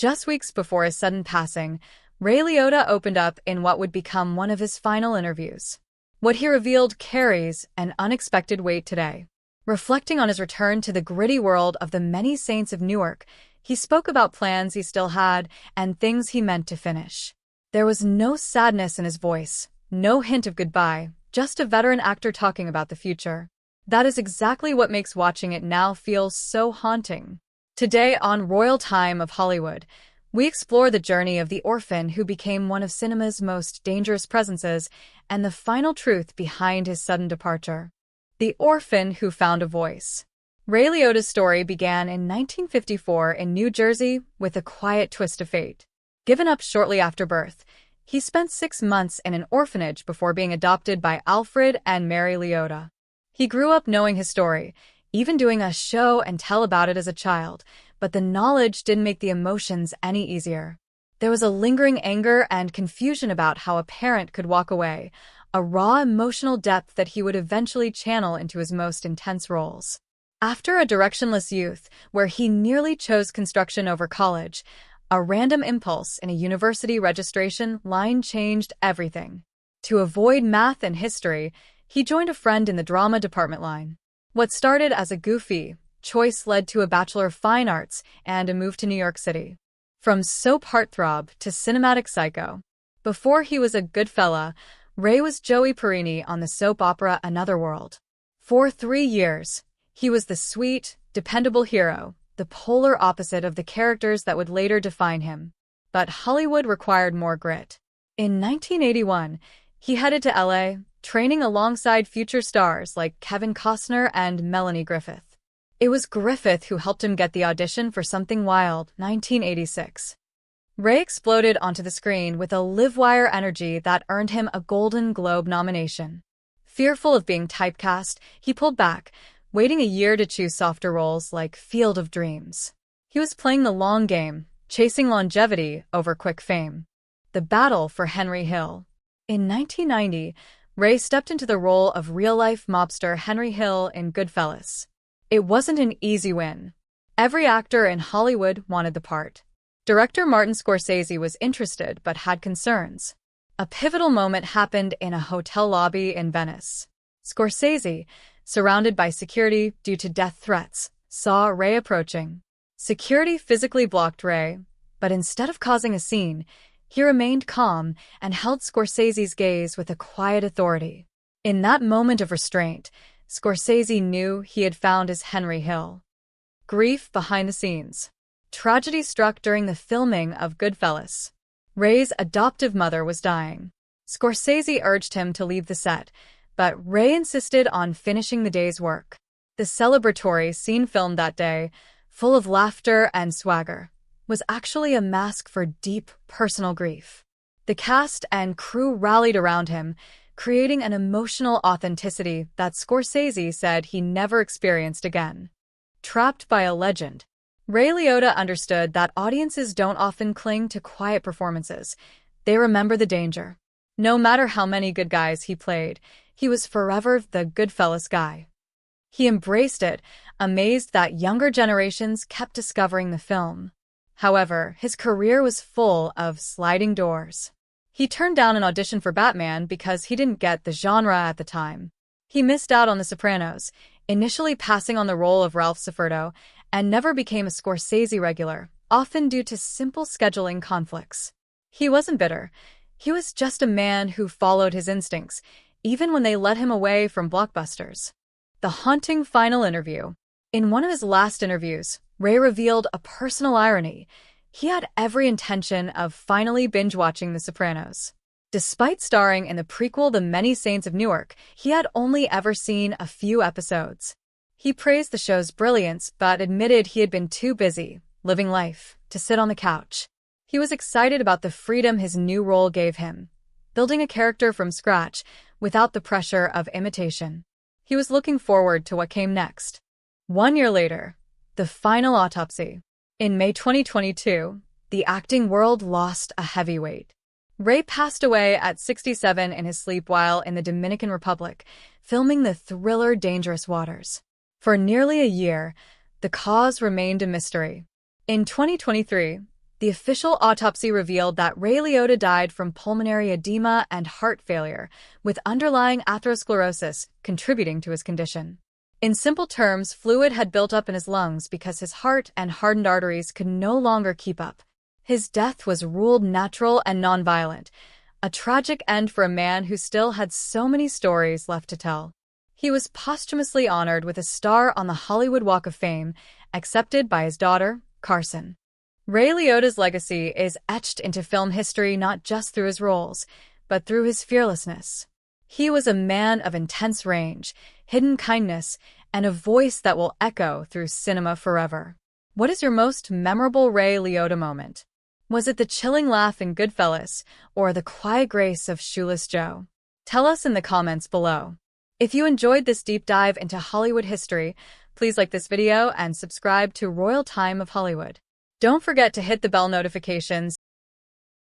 Just weeks before his sudden passing, Ray Liotta opened up in what would become one of his final interviews. What he revealed carries an unexpected weight today. Reflecting on his return to the gritty world of the Many Saints of Newark, he spoke about plans he still had and things he meant to finish. There was no sadness in his voice, no hint of goodbye, just a veteran actor talking about the future. That is exactly what makes watching it now feel so haunting. Today on Royal Time of Hollywood, we explore the journey of the orphan who became one of cinema's most dangerous presences and the final truth behind his sudden departure. The orphan who found a voice. Ray Liotta's story began in 1954 in New Jersey with a quiet twist of fate. Given up shortly after birth, he spent 6 months in an orphanage before being adopted by Alfred and Mary Liotta. He grew up knowing his story, even doing a show and tell about it as a child, but the knowledge didn't make the emotions any easier. There was a lingering anger and confusion about how a parent could walk away, a raw emotional depth that he would eventually channel into his most intense roles. After a directionless youth, where he nearly chose construction over college, a random impulse in a university registration line changed everything. To avoid math and history, he joined a friend in the drama department line. What started as a goofy choice led to a Bachelor of Fine Arts and a move to New York City. From soap heartthrob to cinematic psycho. Before he was a good fella, Ray was Joey Perini on the soap opera Another World. For 3 years, he was the sweet, dependable hero, the polar opposite of the characters that would later define him. But Hollywood required more grit. In 1981, he headed to LA, training alongside future stars like Kevin Costner and Melanie Griffith. It was Griffith who helped him get the audition for Something Wild, 1986. Ray exploded onto the screen with a live-wire energy that earned him a Golden Globe nomination. Fearful of being typecast, he pulled back, waiting a year to choose softer roles like Field of Dreams. He was playing the long game, chasing longevity over quick fame. The battle for Henry Hill. In 1990, Ray stepped into the role of real-life mobster Henry Hill in Goodfellas. It wasn't an easy win. Every actor in Hollywood wanted the part. Director Martin Scorsese was interested but had concerns. A pivotal moment happened in a hotel lobby in Venice. Scorsese, surrounded by security due to death threats, saw Ray approaching. Security physically blocked Ray, but instead of causing a scene, he remained calm and held Scorsese's gaze with a quiet authority. In that moment of restraint, Scorsese knew he had found his Henry Hill. Grief behind the scenes. Tragedy struck during the filming of Goodfellas. Ray's adoptive mother was dying. Scorsese urged him to leave the set, but Ray insisted on finishing the day's work. The celebratory scene filmed that day, full of laughter and swagger, was actually a mask for deep personal grief. The cast and crew rallied around him, creating an emotional authenticity that Scorsese said he never experienced again. Trapped by a legend. Ray Liotta understood that audiences don't often cling to quiet performances. They remember the danger. No matter how many good guys he played, he was forever the Goodfellas guy. He embraced it, amazed that younger generations kept discovering the film. However, his career was full of sliding doors. He turned down an audition for Batman because he didn't get the genre at the time. He missed out on The Sopranos, initially passing on the role of Ralph Cifaretto, and never became a Scorsese regular, often due to simple scheduling conflicts. He wasn't bitter. He was just a man who followed his instincts, even when they led him away from blockbusters. The haunting final interview. In one of his last interviews, Ray revealed a personal irony. He had every intention of finally binge-watching The Sopranos. Despite starring in the prequel The Many Saints of Newark, he had only ever seen a few episodes. He praised the show's brilliance, but admitted he had been too busy, living life, to sit on the couch. He was excited about the freedom his new role gave him, building a character from scratch without the pressure of imitation. He was looking forward to what came next. 1 year later, the final autopsy. In May 2022, the acting world lost a heavyweight. Ray passed away at 67 in his sleep while in the Dominican Republic, filming the thriller Dangerous Waters. For nearly a year, the cause remained a mystery. In 2023, The official autopsy revealed that Ray Liotta died from pulmonary edema and heart failure, with underlying atherosclerosis contributing to his condition. In simple terms, fluid had built up in his lungs because his heart and hardened arteries could no longer keep up. His death was ruled natural and nonviolent, a tragic end for a man who still had so many stories left to tell. He was posthumously honored with a star on the Hollywood Walk of Fame, accepted by his daughter, Carson. Ray Liotta's legacy is etched into film history not just through his roles, but through his fearlessness. He was a man of intense range, hidden kindness, and a voice that will echo through cinema forever. What is your most memorable Ray Liotta moment? Was it the chilling laugh in Goodfellas, or the quiet grace of Shoeless Joe? Tell us in the comments below. If you enjoyed this deep dive into Hollywood history, please like this video and subscribe to Royal Time of Hollywood. Don't forget to hit the bell notifications